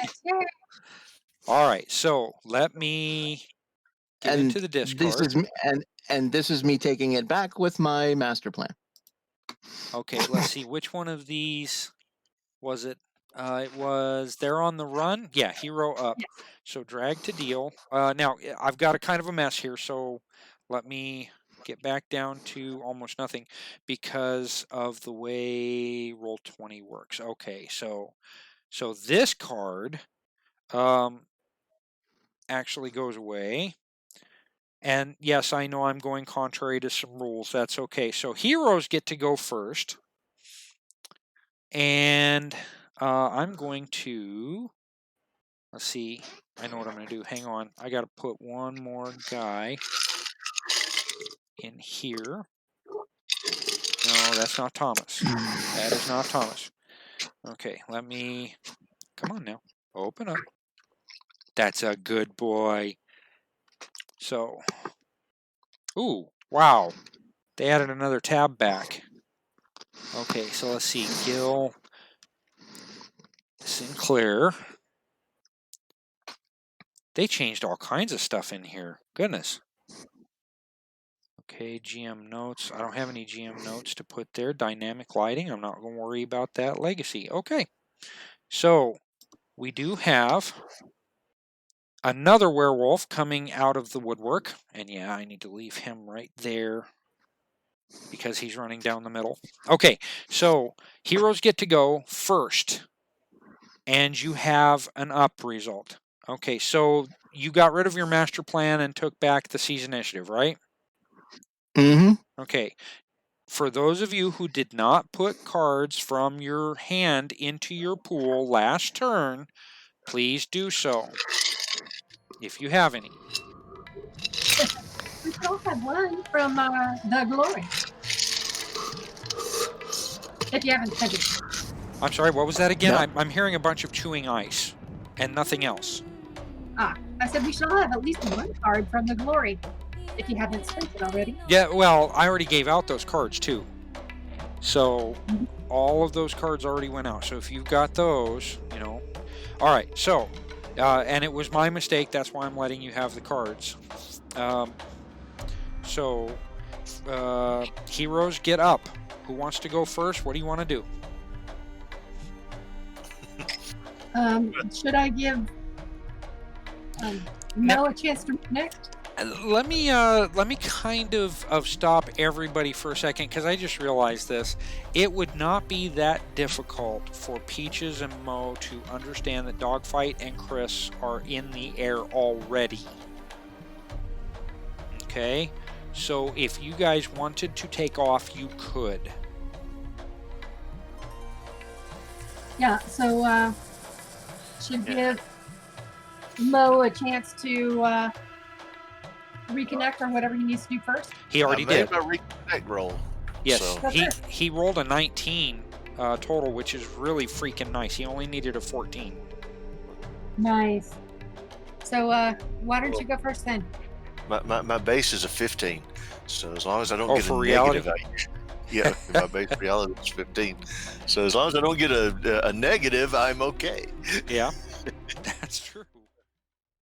All right. So let me get into the discard. This is me taking it back with my master plan. Okay. Let's see. Which one of these was it? It was They're on the Run. Yeah, hero up. Yes. So drag to deal. Now, I've got a kind of a mess here, so let me get back down to almost nothing because of the way Roll20 works. Okay, so this card actually goes away. And yes, I know I'm going contrary to some rules. That's okay. So heroes get to go first. And I'm going to, let's see, I know what I'm going to do. Hang on. I got to put one more guy in here. No, that's not Thomas. That is not Thomas. Okay, let me, come on now. Open up. That's a good boy. So, ooh, wow. They added another tab back. Okay, so let's see. Gil Sinclair. They changed all kinds of stuff in here. Goodness. Okay, GM notes. I don't have any GM notes to put there. Dynamic lighting. I'm not going to worry about that. Legacy. Okay. So, we do have another werewolf coming out of the woodwork. And yeah, I need to leave him right there because he's running down the middle. Okay, so heroes get to go first. And you have an up result. Okay, so you got rid of your master plan and took back the seize initiative, right? Mm-hmm. Okay. For those of you who did not put cards from your hand into your pool last turn, please do so. If you have any. We still have one from the Glory. If you haven't said it. I'm sorry, what was that again? No. I'm hearing a bunch of chewing ice and nothing else. I said we shall have at least one card from the Glory. If you haven't spent it already. Yeah, well, I already gave out those cards too. So all of those cards already went out. So if you've got those, you know. All right, so And it was my mistake. That's why I'm letting you have the cards. So, heroes, get up. Who wants to go first? What do you want to do? Should I give Mel a chance to next? Let me kind of stop everybody for a second, because I just realized this. It would not be that difficult for Peaches and Mo to understand that Dogfight and Chris are in the air already. Okay, so if you guys wanted to take off, you could. Yeah, so should give Mo a chance to reconnect or whatever he needs to do first. He already did. I made my reconnect roll. Yes, So. he rolled a 19 total, which is really freaking nice. He only needed a 14. Nice. So why don't you go first then? My base is a 15, so as long as I don't get for a reality? negative, yeah, my base reality is 15. So as long as I don't get a negative, I'm okay. Yeah.